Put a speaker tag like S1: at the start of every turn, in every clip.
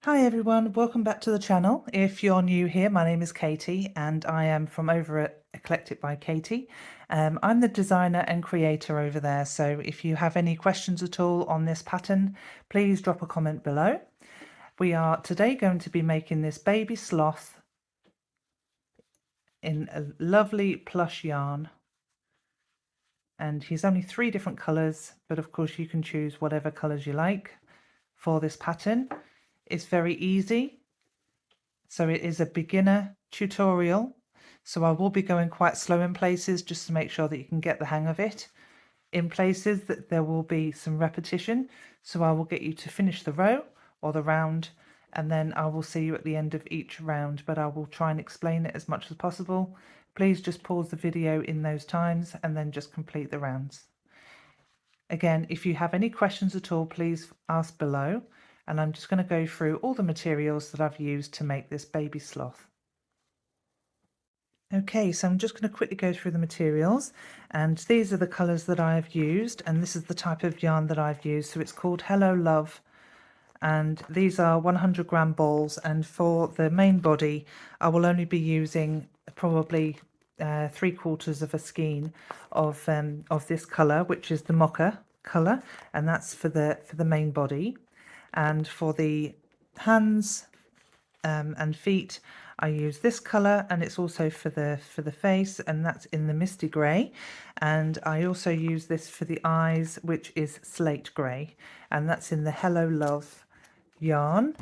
S1: Hi everyone, welcome back to the channel. If you're new here, my name is Katie and I am from over at Eclectic by Katie. I'm the designer and creator over there, so if you have any questions at all on this pattern, please drop a comment below. We are today going to be making this baby sloth in a lovely plush yarn, and he's only 3 different colours, but of course you can choose whatever colours you like for this pattern. It's very easy. So it is a beginner tutorial. So I will be going quite slow in places just to make sure that you can get the hang of it. In places that there will be some repetition. So I will get you to finish the row or the round, and then I will see you at the end of each round, but I will try and explain it as much as possible. Please just pause the video in those times and then just complete the rounds. Again, if you have any questions at all, please ask below, and I'm just going to go through all the materials that I've used to make this baby sloth. Okay, so I'm just going to quickly go through the materials, and these are the colours that I've used, and this is the type of yarn that I've used. So it's called Hello Love, and these are 100-gram balls, and for the main body I will only be using probably 3/4 of a skein of this colour, which is the mocha colour, and that's for the main body. And for the hands and feet, I use this colour, and it's also for the face, and that's in the misty grey. And I also use this for the eyes, which is slate grey, and that's in the Hello Love yarn.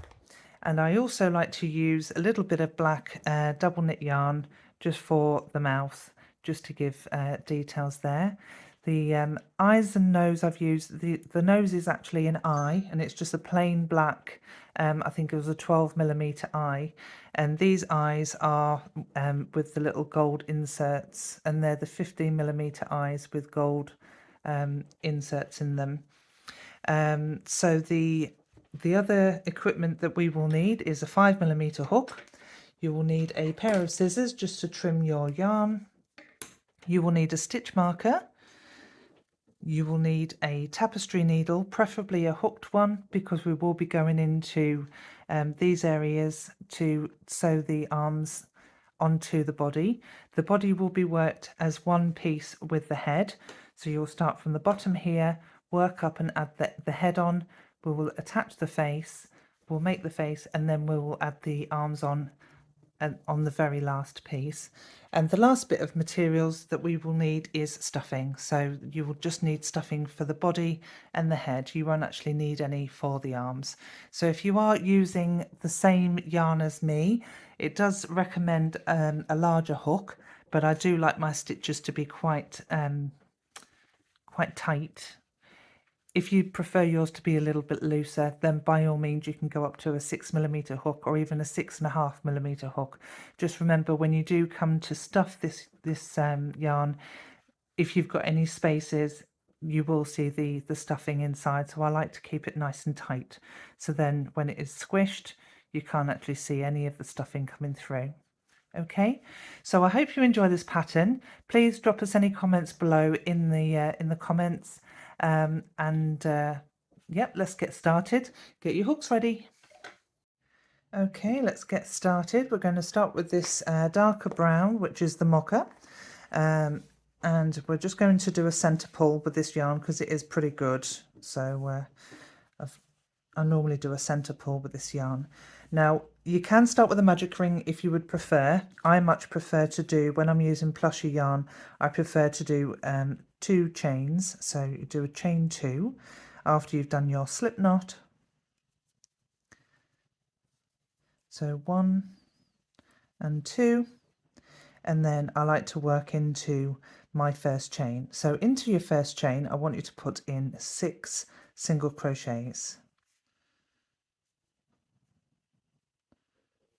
S1: And I also like to use a little bit of black double knit yarn just for the mouth, just to give details there. The eyes and nose I've used, the nose is actually an eye, and it's just a plain black, I think it was a 12mm eye, and these eyes are with the little gold inserts, and they're the 15mm eyes with gold inserts in them. So the other equipment that we will need is a 5mm hook. You will need a pair of scissors just to trim your yarn. You will need a stitch marker. You will need a tapestry needle, preferably a hooked one, because we will be going into these areas to sew the arms onto the body. The body will be worked as one piece with the head. So you'll start from the bottom here, work up and add the head on. We will attach the face, we'll make the face, and then we will add the arms on the very last piece. And the last bit of materials that we will need is stuffing. So you will just need stuffing for the body and the head. You won't actually need any for the arms. So if you are using the same yarn as me, it does recommend a larger hook, but I do like my stitches to be quite tight. If you prefer yours to be a little bit looser, then by all means you can go up to a 6mm hook or even a 6.5mm hook. Just remember, when you do come to stuff this yarn, if you've got any spaces, you will see the stuffing inside. So I like to keep it nice and tight, so then when it is squished, you can't actually see any of the stuffing coming through. Okay, so I hope you enjoy this pattern. Please drop us any comments below in the comments. Yep, let's get started. Get your hooks ready. Okay, let's get started. We're going to start with this darker brown, which is the mocha, and we're just going to do a center pull with this yarn because it is pretty good. So I normally do a center pull with this yarn. Now you can start with a magic ring if you would prefer. I much prefer to do, when I'm using plushie yarn, I prefer to do 2 chains. So you do a chain 2 after you've done your slip knot. So 1 and 2, and then I like to work into my first chain. So into your first chain, I want you to put in 6 single crochets.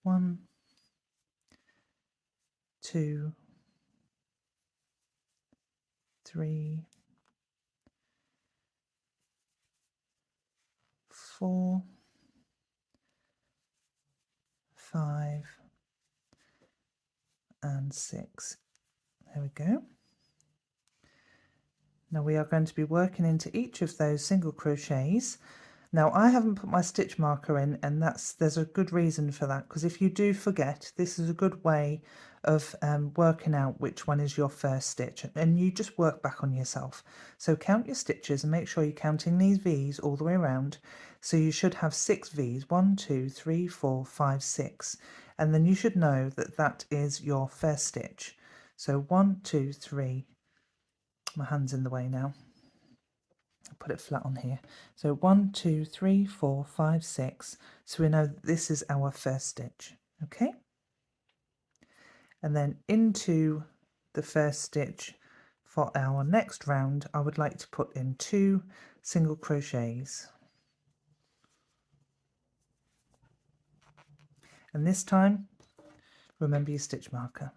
S1: 1, 2, 3, 4, 5, and 6. There we go. Now we are going to be working into each of those single crochets Now I haven't put my stitch marker in, and there's a good reason for that, because if you do forget, this is a good way of working out which one is your first stitch, and you just work back on yourself. So count your stitches and make sure you're counting these V's all the way around. So you should have 6 V's, 1, 2, 3, 4, 5, 6, and then you should know that that is your first stitch. So 1, 2, 3, my hand's in the way now. I'll put it flat on here. So 1, 2, 3, 4, 5, 6. So we know that this is our first stitch. Okay. And then into the first stitch for our next round, I would like to put in 2 single crochets. And this time, remember your stitch marker,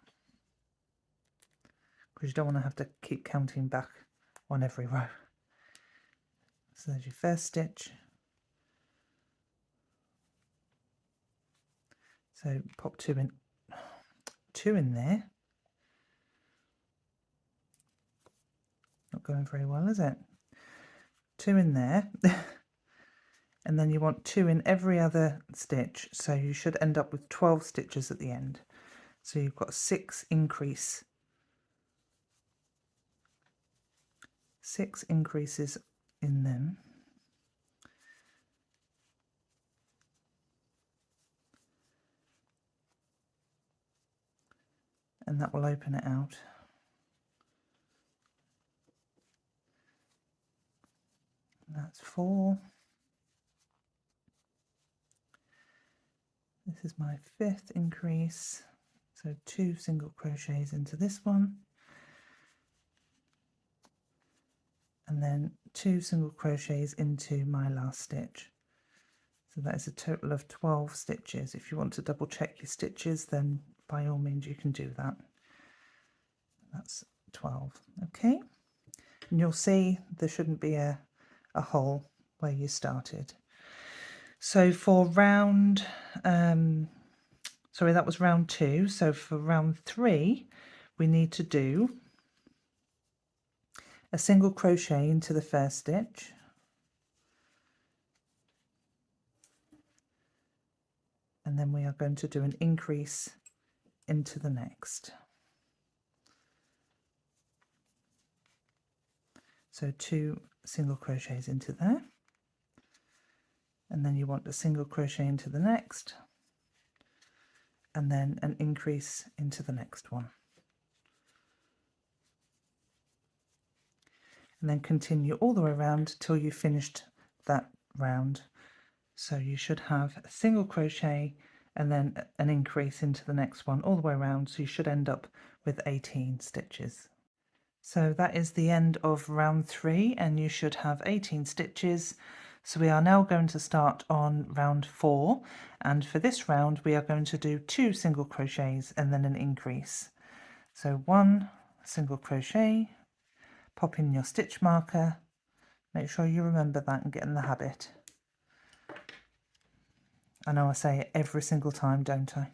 S1: because you don't want to have to keep counting back on every row. So there's your first stitch. So pop 2 in there. Not going very well, is it? 2 in there. And then you want 2 in every other stitch, so you should end up with 12 stitches at the end. So you've got 6 increases in them. And that will open it out. That's 4. This is my 5th increase. So 2 single crochets into this one. And then 2 single crochets into my last stitch. So that is a total of 12 stitches. If you want to double check your stitches, then by all means you can do that. That's 12. Okay. And you'll see there shouldn't be a hole where you started. So for round, sorry, that was round 2. So for round 3, we need to do a single crochet into the first stitch, and then we are going to do an increase into the next. So 2 single crochets into there, and then you want a single crochet into the next, and then an increase into the next one. And then continue all the way around till you've finished that round. So you should have a single crochet and then an increase into the next one all the way around, so you should end up with 18 stitches. So that is the end of round 3, and you should have 18 stitches. So we are now going to start on round 4, and for this round we are going to do 2 single crochets and then an increase. So 1 single crochet, pop in your stitch marker, make sure you remember that and get in the habit. I know I say it every single time, don't I?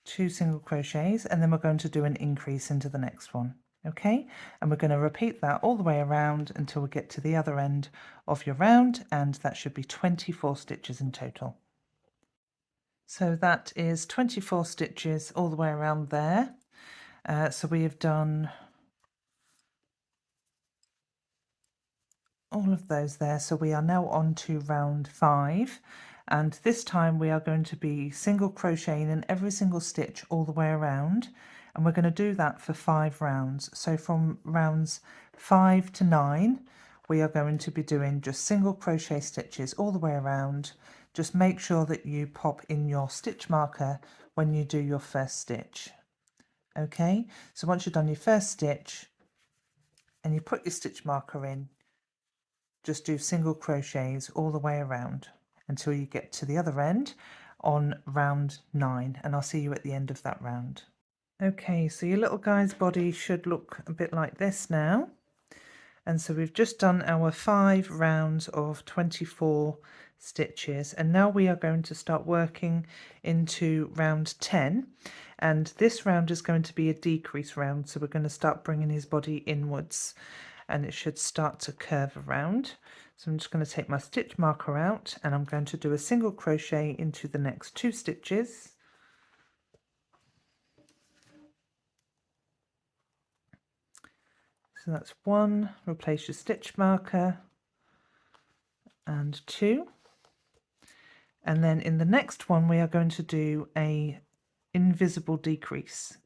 S1: 2 single crochets, and then we're going to do an increase into the next one. Okay, and we're going to repeat that all the way around until we get to the other end of your round, and that should be 24 stitches in total. So that is 24 stitches all the way around there. So we have done all of those there. So we are now on to round 5, and this time we are going to be single crocheting in every single stitch all the way around, and we're going to do that for 5 rounds. So from rounds 5 to 9 we are going to be doing just single crochet stitches all the way around. Just make sure that you pop in your stitch marker when you do your first stitch. Okay, so once you've done your first stitch and you put your stitch marker in, just do single crochets all the way around until you get to the other end on round 9, and I'll see you at the end of that round. Okay, so your little guy's body should look a bit like this now. And so we've just done our 5 rounds of 24 stitches, and now we are going to start working into round 10, and this round is going to be a decrease round, so we're going to start bringing his body inwards, and it should start to curve around. So I'm just going to take my stitch marker out and I'm going to do a single crochet into the next 2 stitches. So that's 1, replace your stitch marker, and 2. And then in the next one we are going to do a invisible decrease.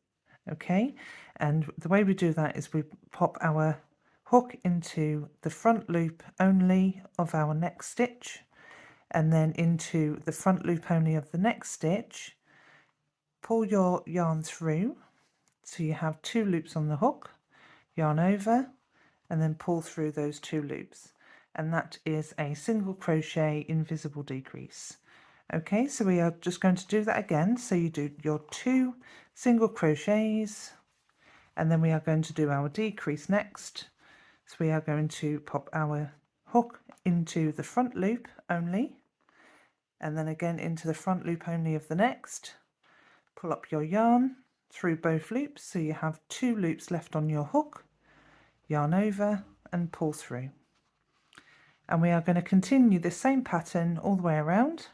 S1: Okay, and the way we do that is we pop our hook into the front loop only of our next stitch, and then into the front loop only of the next stitch. Pull your yarn through so you have 2 loops on the hook, yarn over, and then pull through those 2 loops, and that is a single crochet invisible decrease. Okay, so we are just going to do that again. So you do your 2 single crochets, and then we are going to do our decrease next. So we are going to pop our hook into the front loop only, and then again into the front loop only of the next. Pull up your yarn through both loops so you have 2 loops left on your hook, yarn over and pull through. And we are going to continue the same pattern all the way around.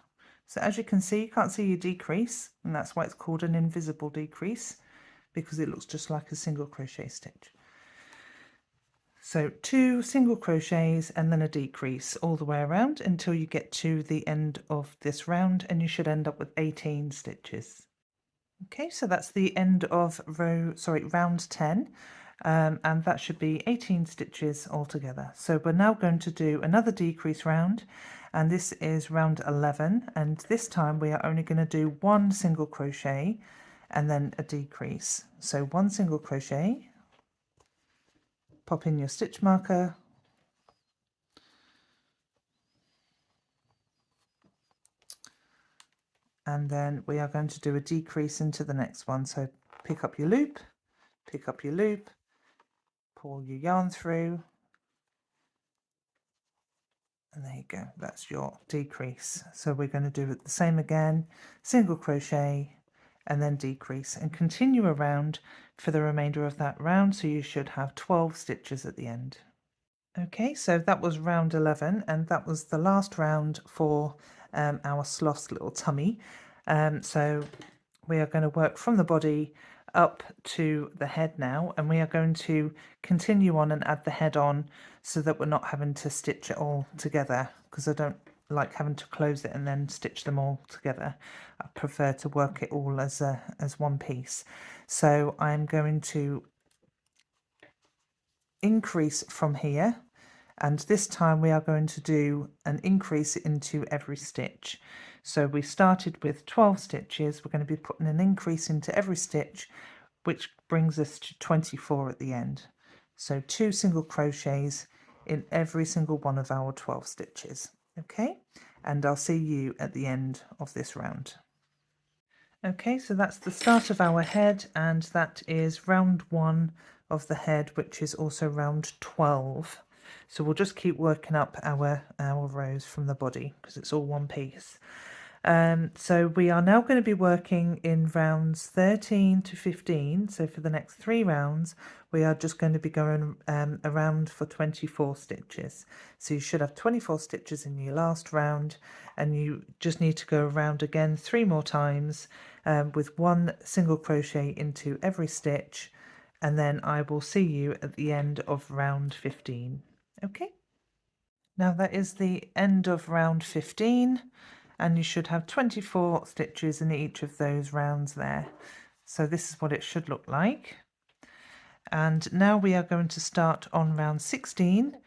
S1: So as you can see, you can't see your decrease, and that's why it's called an invisible decrease, because it looks just like a single crochet stitch. So 2 single crochets and then a decrease all the way around until you get to the end of this round, and you should end up with 18 stitches. Okay, so that's the end of round 10, and that should be 18 stitches altogether. So we're now going to do another decrease round, and this is round 11, and this time we are only going to do 1 single crochet and then a decrease. So 1 single crochet, pop in your stitch marker, and then we are going to do a decrease into the next one. So pick up your loop, pull your yarn through, and there you go, that's your decrease. So we're going to do it the same again, single crochet and then decrease, and continue around for the remainder of that round, so you should have 12 stitches at the end. Okay, so that was round 11, and that was the last round for our sloth's little tummy. So we are going to work from the body up to the head now, and we are going to continue on and add the head on so that we're not having to stitch it all together, because I don't like having to close it and then stitch them all together. I prefer to work it all as one piece. So I'm going to increase from here, and this time we are going to do an increase into every stitch. So we started with 12 stitches, we're going to be putting an increase into every stitch, which brings us to 24 at the end. So 2 single crochets in every single one of our 12 stitches. Okay, and I'll see you at the end of this round. Okay, so that's the start of our head, and that is round 1 of the head, which is also round 12. So we'll just keep working up our rows from the body because it's all one piece. So we are now going to be working in rounds 13 to 15. So for the next 3 rounds, we are just going to be going around for 24 stitches. So you should have 24 stitches in your last round, and you just need to go around again 3 more times with 1 single crochet into every stitch, and then I will see you at the end of round 15. Okay, now that is the end of round 15, and you should have 24 stitches in each of those rounds there. So this is what it should look like. And now we are going to start on round 16,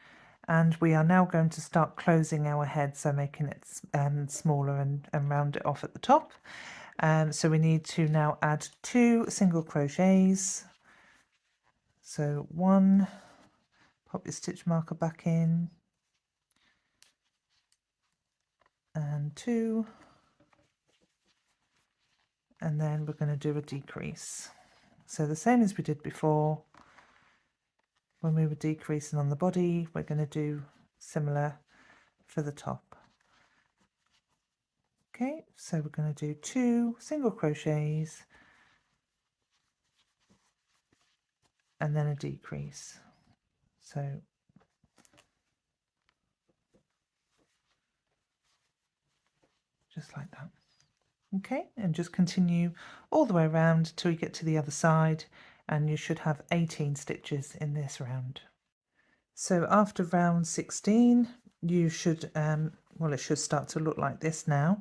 S1: and we are now going to start closing our head, so making it smaller and round it off at the top. So we need to now add 2 single crochets. So 1, pop your stitch marker back in, and 2, and then we're going to do a decrease. So the same as we did before when we were decreasing on the body, we're going to do similar for the top. Okay, so we're going to do 2 single crochets and then a decrease. So just like that. Okay, and just continue all the way around till you get to the other side, and you should have 18 stitches in this round. So after round 16 you should well, it should start to look like this now.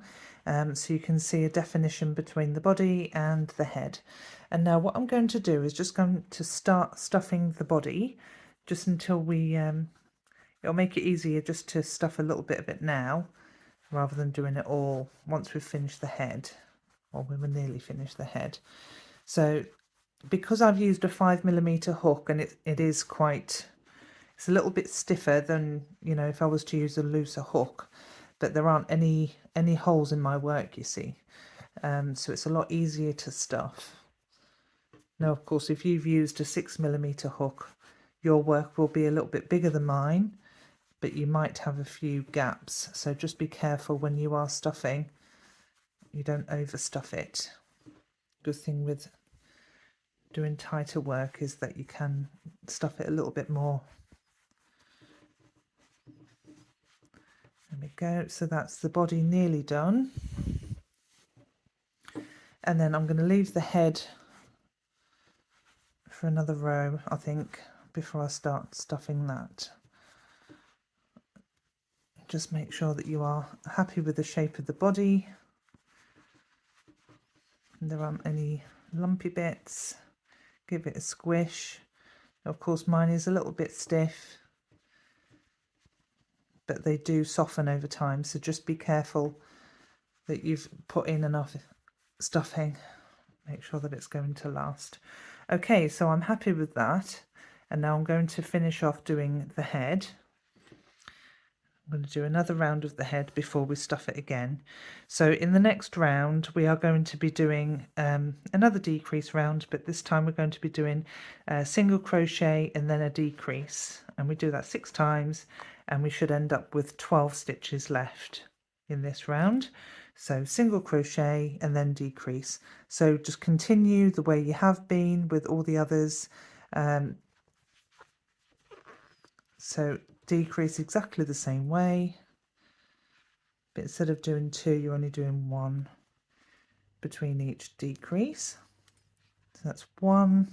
S1: So you can see a definition between the body and the head. And now what I'm going to do is just going to start stuffing the body just until we it'll make it easier just to stuff a little bit of it now rather than doing it all once we've finished the head, or when we're nearly finished the head. So because I've used a 5mm hook, and it is quite, it's a little bit stiffer than, you know, if I was to use a looser hook, but there aren't any holes in my work, you see, so it's a lot easier to stuff. Now of course if you've used a 6mm hook, your work will be a little bit bigger than mine, but you might have a few gaps, so just be careful when you are stuffing, you don't overstuff it. Good thing with doing tighter work is that you can stuff it a little bit more. There we go, so that's the body nearly done. And then I'm going to leave the head for another row, I think, before I start stuffing that. Just make sure that you are happy with the shape of the body. And there aren't any lumpy bits. Give it a squish. Of course mine is a little bit stiff, but they do soften over time, so just be careful that you've put in enough stuffing. Make sure that it's going to last. Okay, so I'm happy with that, and now I'm going to finish off doing the head. I'm going to do another round of the head before we stuff it again. So in the next round we are going to be doing another decrease round, but this time we're going to be doing a single crochet and then a decrease, and we do that 6 times, and we should end up with 12 stitches left in this round. So single crochet and then decrease. So just continue the way you have been with all the others. So decrease exactly the same way, but instead of doing 2 you're only doing 1 between each decrease. So that's 1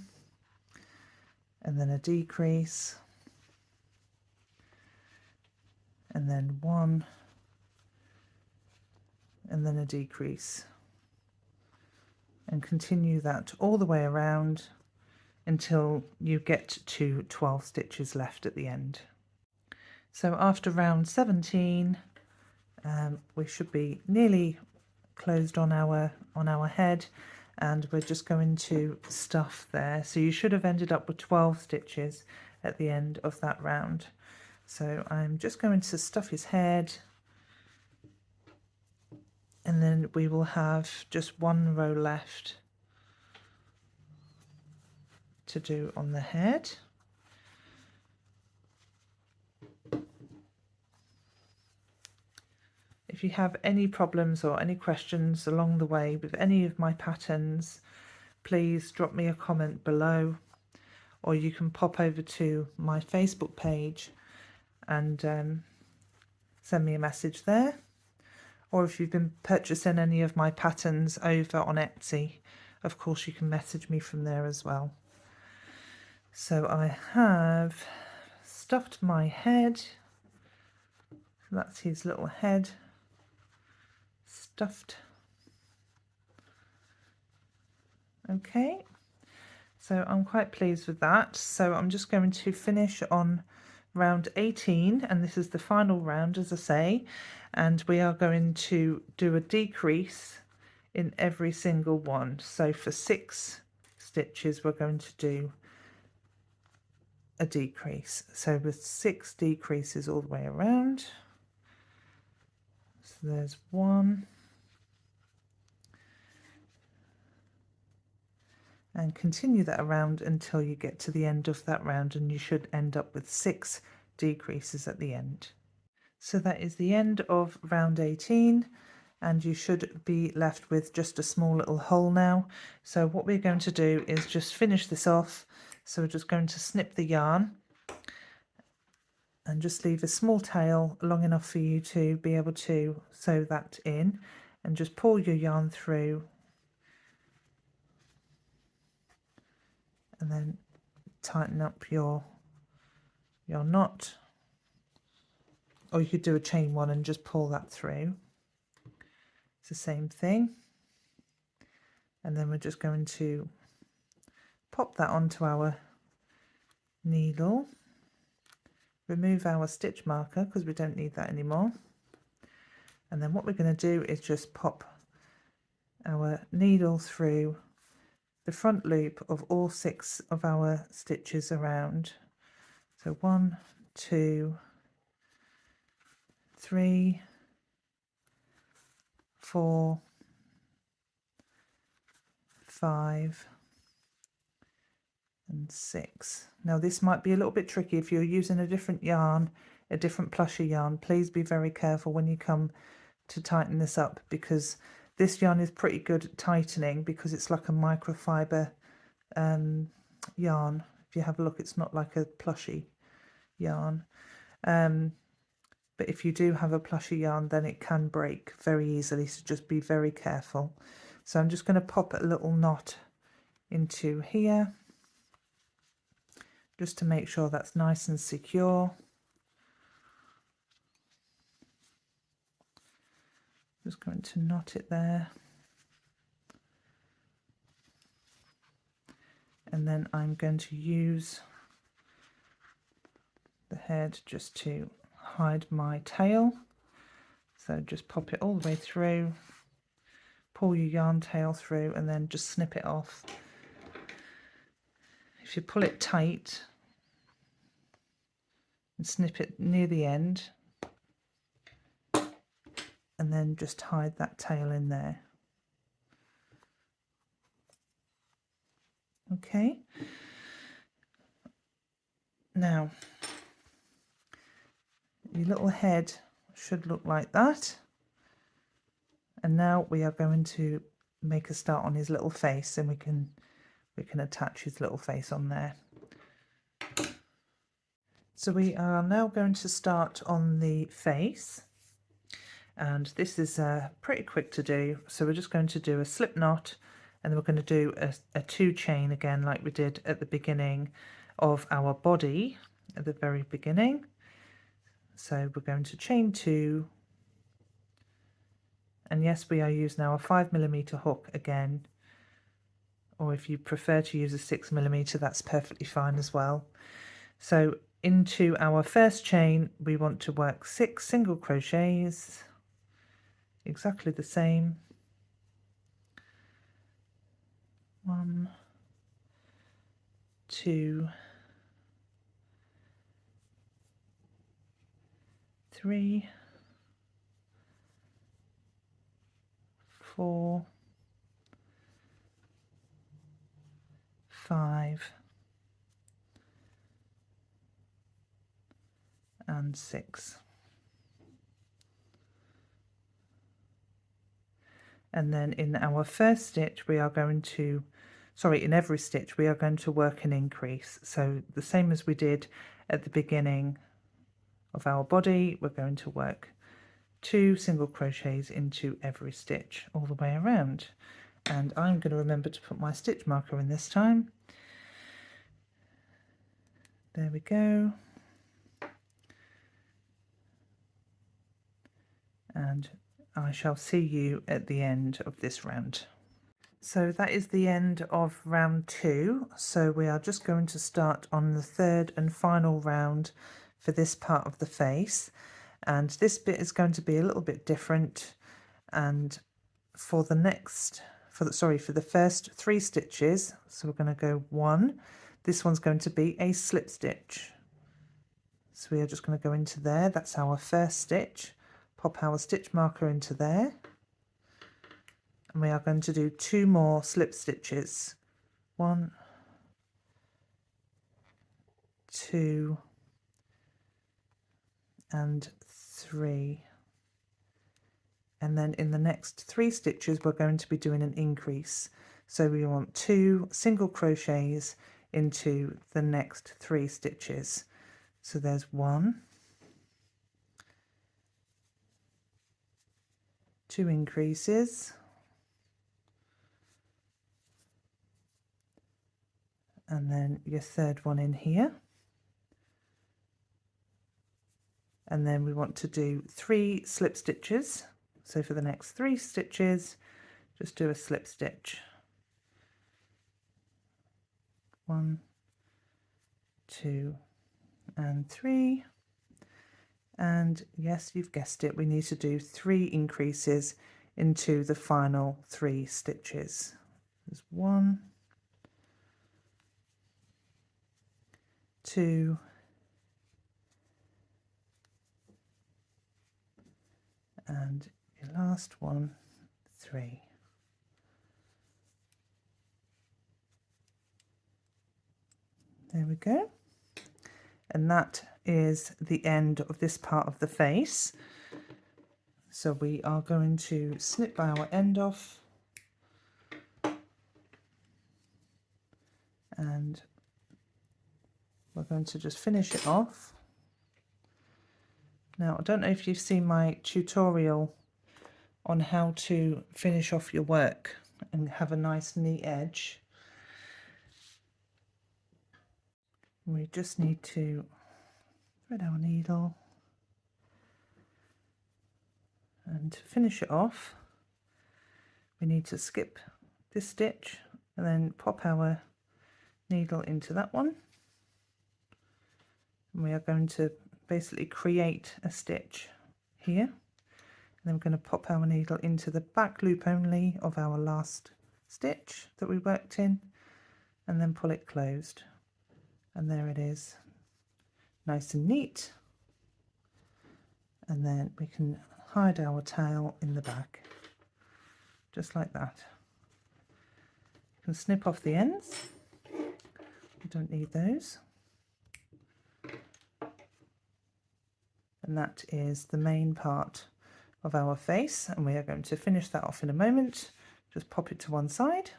S1: and then a decrease, and then 1 and then a decrease, and continue that all the way around until you get to 12 stitches left at the end. So after round 17 we should be nearly closed on our head, and we're just going to stuff there. So you should have ended up with 12 stitches at the end of that round. So I'm just going to stuff his head, and then we will have just 1 row left to do on the head. If you have any problems or any questions along the way with any of my patterns, please drop me a comment below, or you can pop over to my Facebook page and send me a message there. Or if you've been purchasing any of my patterns over on Etsy, of course you can message me from there as well. So I have stuffed my head. So that's his little head stuffed. Okay, so I'm quite pleased with that. So I'm just going to finish on round 18, and this is the final round, as I say, and we are going to do a decrease in every single one. So for 6 stitches we're going to do a decrease, so with 6 decreases all the way around. So there's 1, and continue that around until you get to the end of that round, and you should end up with 6 decreases at the end. So that is the end of round 18, and you should be left with just a small little hole now. So what we're going to do is just finish this off. So we're just going to snip the yarn and just leave a small tail long enough for you to be able to sew that in, and just pull your yarn through, and then tighten up your knot, or you could do a chain one and just pull that through. It's the same thing. And then we're just going to pop that onto our needle, remove our stitch marker because we don't need that anymore, and then what we're going to do is just pop our needle through the front loop of all 6 of our stitches around. So 1, 2, 3, 4, 5 and 6. Now this might be a little bit tricky if you're using a different yarn, a different plushie yarn. Please be very careful when you come to tighten this up, because this yarn is pretty good at tightening because it's like a microfiber yarn. If you have a look, it's not like a plushie yarn. But if you do have a plushie yarn, then it can break very easily, so just be very careful. So I'm just going to pop a little knot into here just to make sure that's nice and secure. Just going to knot it there. And then I'm going to use the head just to hide my tail. So just pop it all the way through, pull your yarn tail through, and then just snip it off. If you pull it tight and snip it near the end, and then just hide that tail in there. Okay. Now, your little head should look like that. And now we are going to make a start on his little face, and we can attach his little face on there. So we are now going to start on the face, and this is pretty quick to do. So we're just going to do a slip knot, and then we're going to do a 2 chain again like we did at the beginning of our body at the very beginning. So we're going to chain 2, and yes, we are using our 5mm hook again, or if you prefer to use a 6mm, that's perfectly fine as well. So into our first chain we want to work 6 single crochets, exactly the same. 1, 2, 3, 4, 5 and 6. And then in our first stitch we are going to, in every stitch we are going to work an increase. So the same as we did at the beginning of our body, we're going to work 2 single crochets into every stitch all the way around. And I'm going to remember to put my stitch marker in this time. There we go. And I shall see you at the end of this round. So that is the end of round 2. So we are just going to start on the 3rd and final round for this part of the face. And this bit is going to be a little bit different. And for the first 3 stitches, so we're going to go 1. This one's going to be a slip stitch. So we are just going to go into there. That's our first stitch. Pop our stitch marker into there. And we are going to do 2 more slip stitches. 1, 2 and 3. And then in the next 3 stitches we're going to be doing an increase. So we want 2 single crochets into the next 3 stitches. So there's 1, 2 increases, and then your third one in here, and then we want to do 3 slip stitches. So for the next 3 stitches, just do a slip stitch. 1, 2, and 3. And yes, you've guessed it, we need to do 3 increases into the final 3 stitches. There's 1, 2, and your last one, 3. There we go. And that is the end of this part of the face. So we are going to snip our end off, and we're going to just finish it off. Now, I don't know if you've seen my tutorial on how to finish off your work and have a nice neat edge. We just need to thread our needle, and to finish it off we need to skip this stitch and then pop our needle into that one, and we are going to basically create a stitch here, and then we're going to pop our needle into the back loop only of our last stitch that we worked in, and then pull it closed, and there it is, nice and neat. And then we can hide our tail in the back just like that. You can snip off the ends, we don't need those. And that is the main part of our face, and we are going to finish that off in a moment. Just pop it to one side.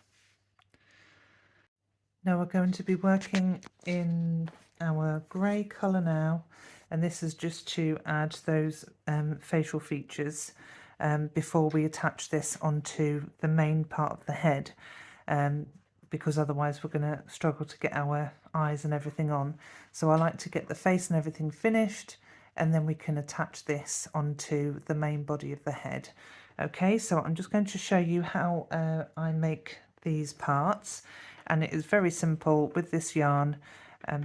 S1: Now we're going to be working in our grey colour now, and this is just to add those facial features before we attach this onto the main part of the head, because otherwise we're going to struggle to get our eyes and everything on. So I like to get the face and everything finished, and then we can attach this onto the main body of the head. Okay, so I'm just going to show you how I make these parts, and it is very simple with this yarn,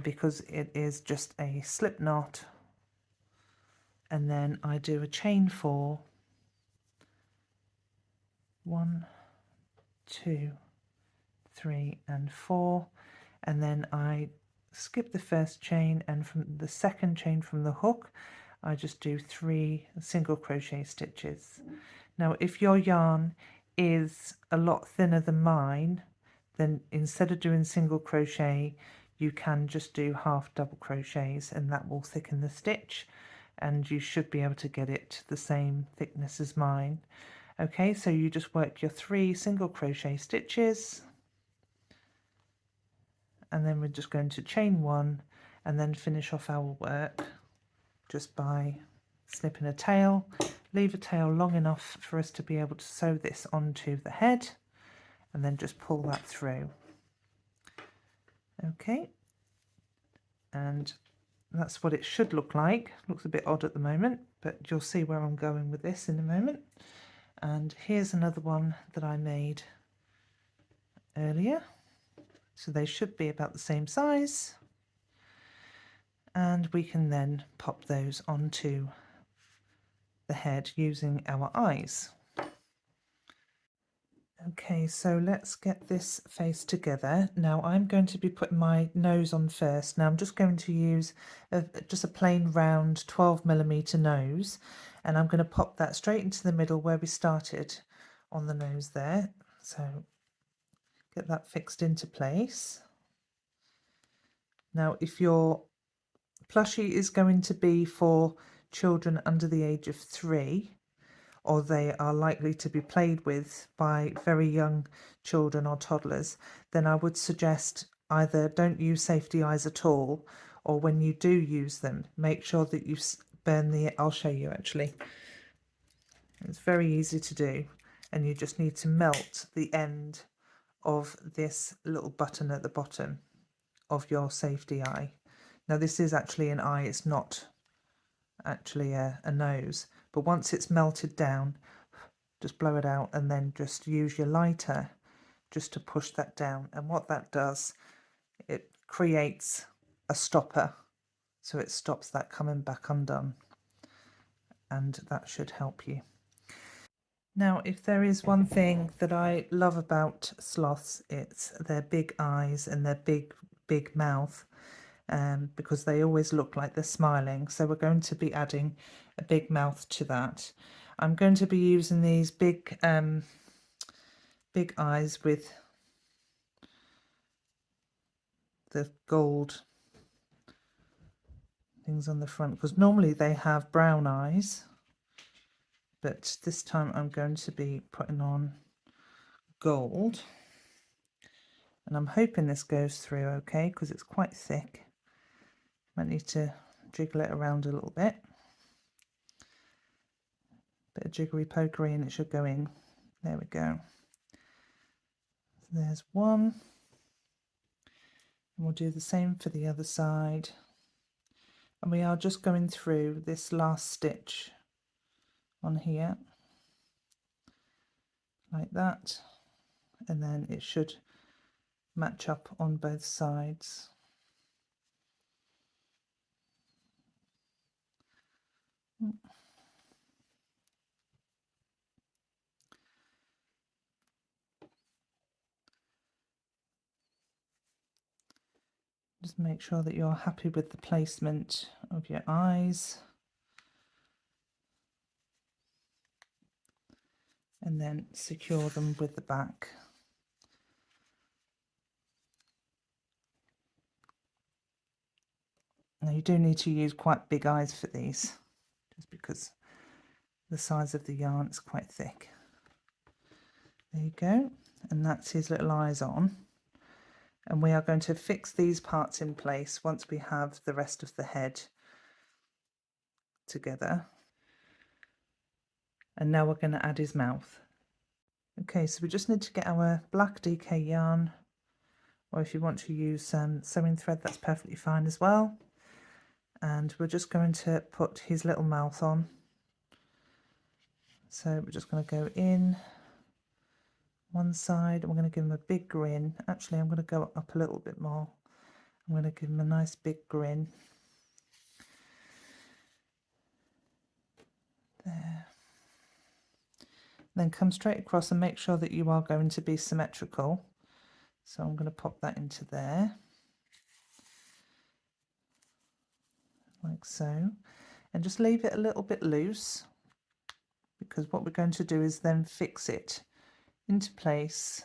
S1: because it is just a slip knot, and then I do a chain 4, 1, 2, 3 and 4, and then I skip the first chain, and from the second chain from the hook I just do 3 single crochet stitches. Now if your yarn is a lot thinner than mine, then instead of doing single crochet you can just do half double crochets, and that will thicken the stitch, and you should be able to get it the same thickness as mine. Okay, so you just work your 3 single crochet stitches, and then we're just going to chain 1 and then finish off our work just by snipping a tail. Leave a tail long enough for us to be able to sew this onto the head, and then just pull that through. Okay, and that's what it should look like. Looks a bit odd at the moment, but you'll see where I'm going with this in a moment. And here's another one that I made earlier, so they should be about the same size, and we can then pop those onto the head using our eyes. Okay, so let's get this face together. Now I'm going to be putting my nose on first. Now I'm just going to use just a plain round 12mm nose, and I'm going to pop that straight into the middle where we started on the nose there. So get that fixed into place. Now if your plushie is going to be for children under the age of 3, or they are likely to be played with by very young children or toddlers, then I would suggest either don't use safety eyes at all, or when you do use them, make sure that you burn the, I'll show you actually. It's very easy to do, and you just need to melt the end of this little button at the bottom of your safety eye. Now this is actually an eye, it's not actually a nose, but once it's melted down, just blow it out and then just use your lighter just to push that down. And what that does, it creates a stopper, so it stops that coming back undone, and that should help you. Now, if there is one thing that I love about sloths, it's their big eyes and their big mouth, because they always look like they're smiling. So we're going to be adding a big mouth to that. I'm going to be using these big eyes with the gold things on the front, because normally they have brown eyes, but this time I'm going to be putting on gold, and I'm hoping this goes through okay because it's quite thick. Might need to jiggle it around a little bit. Bit of jiggery pokery and it should go in. There we go. There's one. And we'll do the same for the other side. And we are just going through this last stitch on here, like that. And then it should match up on both sides. Just make sure that you're happy with the placement of your eyes. And then secure them with the back. Now you do need to use quite big eyes for these, just because the size of the yarn is quite thick. There you go, and that's his little eyes on. And we are going to fix these parts in place once we have the rest of the head together. And now we're going to add his mouth. Okay, so we just need to get our black DK yarn, or if you want to use sewing thread, that's perfectly fine as well. And we're just going to put his little mouth on. So we're just going to go in one side, and we're going to give him a big grin. Actually, I'm going to go up a little bit more. I'm going to give him a nice big grin. There. Then come straight across and make sure that you are going to be symmetrical. So I'm going to pop that into there, like so, and just leave it a little bit loose, because what we're going to do is then fix it into place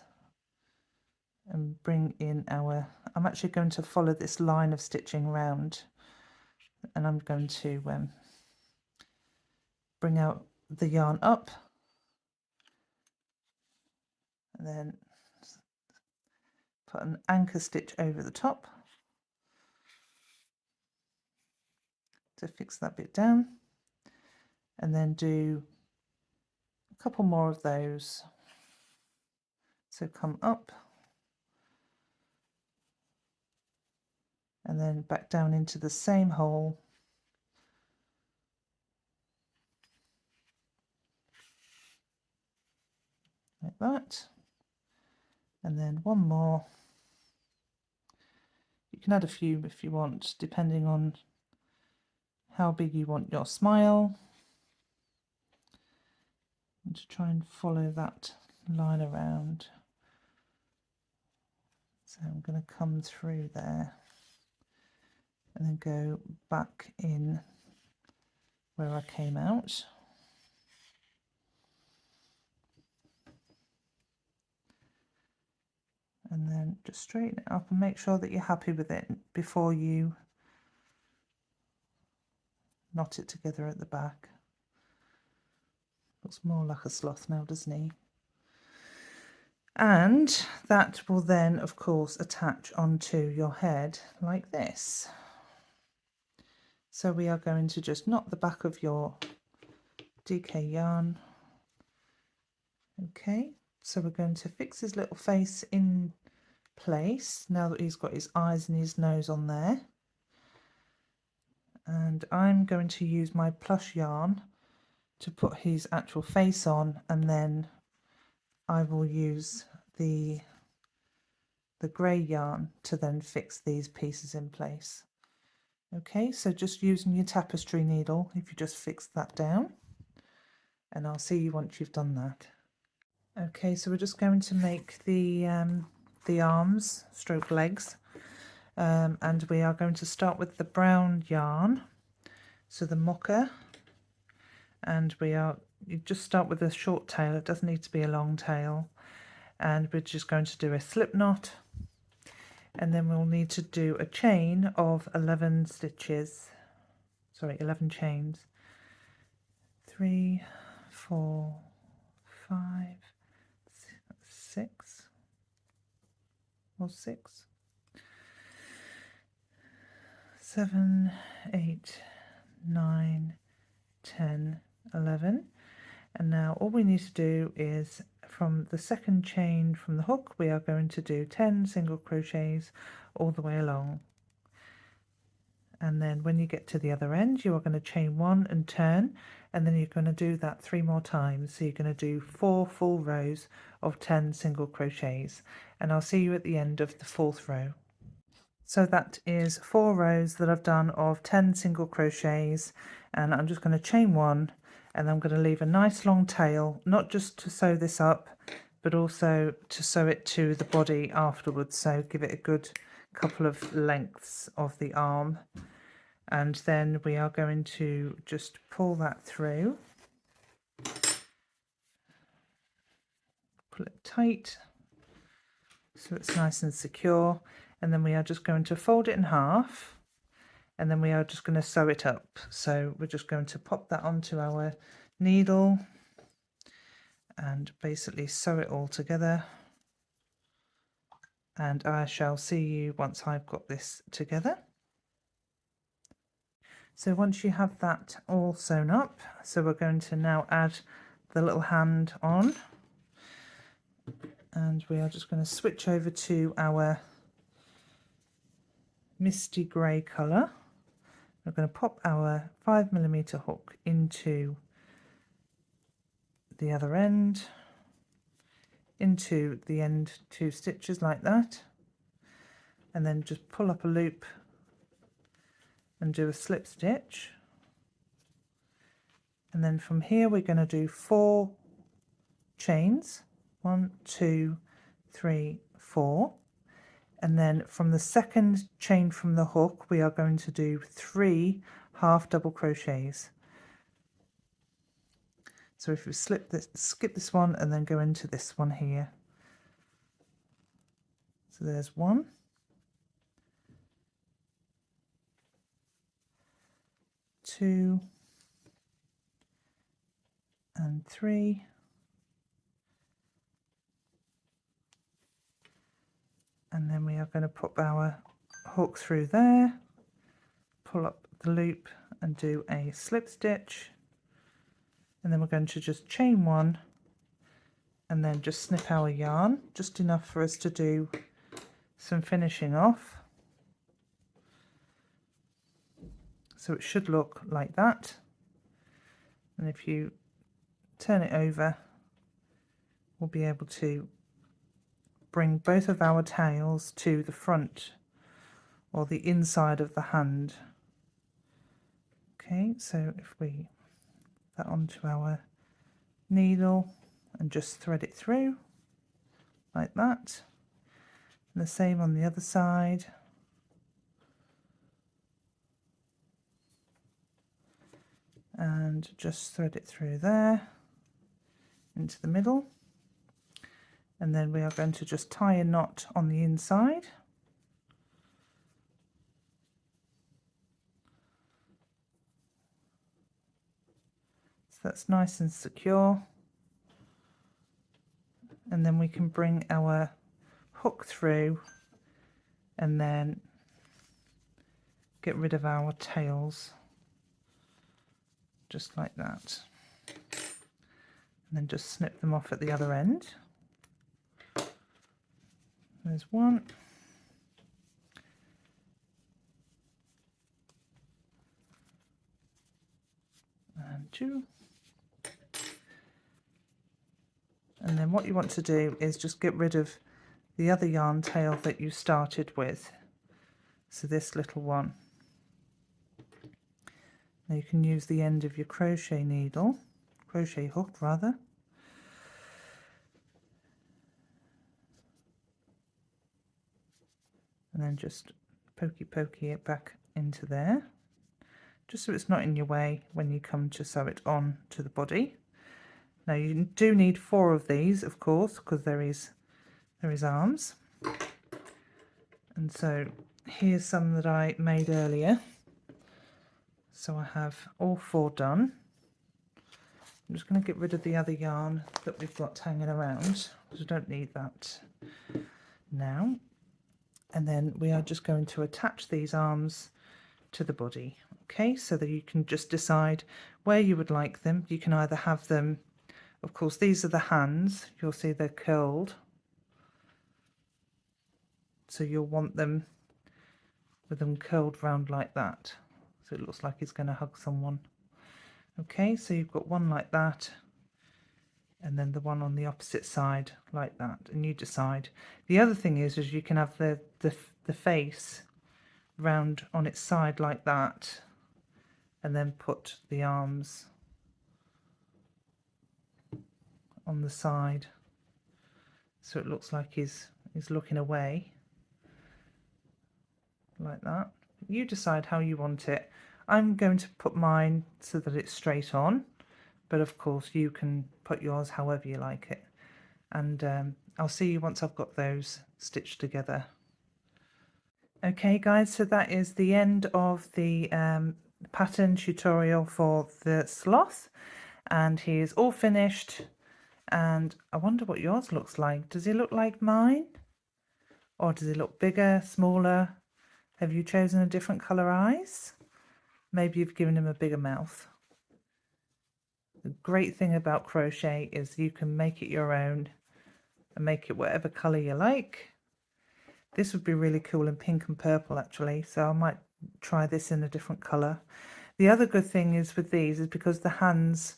S1: and bring in our, I'm actually going to follow this line of stitching round, and I'm going to bring out the yarn up and then put an anchor stitch over the top to fix that bit down, and then do a couple more of those. So come up and then back down into the same hole, like that, and then one more. You can add a few if you want, depending on how big you want your smile, and to try and follow that line around. So I'm going to come through there and then go back in where I came out. And then just straighten it up and make sure that you're happy with it before you knot it together at the back. Looks more like a sloth now, doesn't he? And that will then, of course, attach onto your head like this. So we are going to just knot the back of your DK yarn Okay, so we're going to fix his little face in place now that he's got his eyes and his nose on there. And I'm going to use my plush yarn to put his actual face on, and then I will use the grey yarn to then fix these pieces in place. Okay, so just using your tapestry needle, if you just fix that down, and I'll see you once you've done that. Okay, so we're just going to make the arms stroke legs, and we are going to start with the brown yarn, so the mocha, and you just start with a short tail, it doesn't need to be a long tail, and we're just going to do a slip knot, and then we'll need to do a chain of 11 stitches, sorry, 11 chains. 3, 4, 5, 6 or 6, 7, 8, 9, 10, 11. And now all we need to do is from the second chain from the hook, we are going to do 10 single crochets all the way along. And then when you get to the other end, you are going to chain 1 and turn, and then you're going to do that 3 more times. So you're going to do 4 full rows of 10 single crochets, and I'll see you at the end of the 4th row. So that is 4 rows that I've done of 10 single crochets, and I'm just going to chain 1, and I'm going to leave a nice long tail, not just to sew this up, but also to sew it to the body afterwards, so give it a good couple of lengths of the arm. And then we are going to just pull that through, pull it tight so it's nice and secure, and then we are just going to fold it in half, and then we are just going to sew it up. So we're just going to pop that onto our needle and basically sew it all together, and I shall see you once I've got this together. So once you have that all sewn up, so we're going to now add the little hand on, and we are just going to switch over to our misty grey colour. We're going to pop our 5mm hook into the other end, into the end 2 stitches like that, and then just pull up a loop and do a slip stitch. And then from here we're going to do 4 chains, 1, 2, 3, 4, and then from the second chain from the hook we are going to do 3 half double crochets. So if you skip this one and then go into this one here. So there's 1, 2, and 3, and then we are going to pop our hook through there, pull up the loop and do a slip stitch, and then we're going to just chain 1 and then just snip our yarn, just enough for us to do some finishing off. So it should look like that, and if you turn it over we'll be able to bring both of our tails to the front or the inside of the hand. Okay, so if we put that onto our needle and just thread it through like that, and the same on the other side. And just thread it through there into the middle, and then we are going to just tie a knot on the inside. So that's nice and secure, and then we can bring our hook through and then get rid of our tails just like that. and then just snip them off at the other end. There's one. And two. And then what you want to do is just get rid of the other yarn tail that you started with. So this little one. Now you can use the end of your crochet hook rather. And then just pokey it back into there, just so it's not in your way when you come to sew it on to the body. Now you do need 4 of these, of course, because there is arms. And so here's some that I made earlier. So I have all 4 done. I'm just going to get rid of the other yarn that we've got hanging around, because I don't need that now. And then we are just going to attach these arms to the body, okay, so that you can just decide where you would like them. You can either have them, of course, these are the hands, you'll see they're curled, so you'll want them with them curled round like that, so it looks like he's going to hug someone. Okay, so you've got one like that, and then the one on the opposite side like that, and you decide. The other thing is you can have the face round on its side like that, and then put the arms on the side so it looks like he's looking away like that. You decide how you want it. I'm going to put mine so that it's straight on, but of course you can put yours however you like it. And I'll see you once I've got those stitched together. Okay guys, so that is the end of the pattern tutorial for the sloth, and he is all finished. And I wonder what yours looks like. Does he look like mine, or does he look bigger, smaller? Have you chosen a different colour eyes? Maybe you've given him a bigger mouth. The great thing about crochet is you can make it your own and make it whatever colour you like. This would be really cool in pink and purple actually, so I might try this in a different colour. The other good thing is with these is because the hands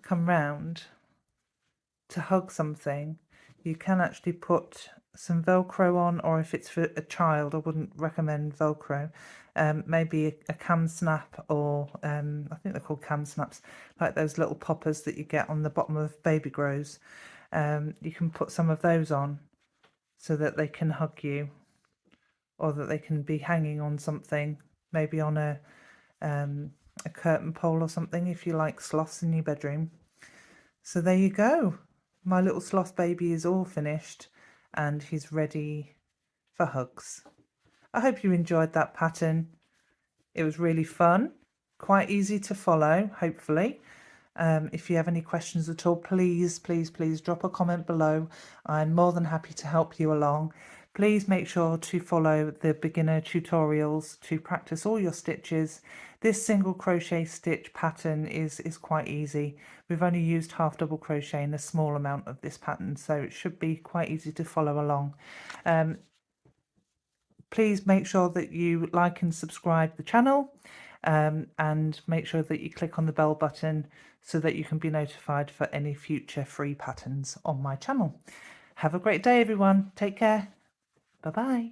S1: come round to hug something, you can actually put some Velcro on, or if it's for a child, I wouldn't recommend Velcro. Maybe a cam snap, or I think they're called cam snaps, like those little poppers that you get on the bottom of baby grows. You can put some of those on so that they can hug you, or that they can be hanging on something, maybe on a curtain pole or something if you like sloths in your bedroom. So there you go. My little sloth baby is all finished and he's ready for hugs. I hope you enjoyed that pattern. It was really fun, quite easy to follow, hopefully. If you have any questions at all, please drop a comment below. I'm more than happy to help you along. Please make sure to follow the beginner tutorials to practice all your stitches. This single crochet stitch pattern is quite easy. We've only used half double crochet in a small amount of this pattern, so it should be quite easy to follow along. Please make sure that you like and subscribe the channel, and make sure that you click on the bell button so that you can be notified for any future free patterns on my channel. Have a great day everyone. Take care. Bye bye.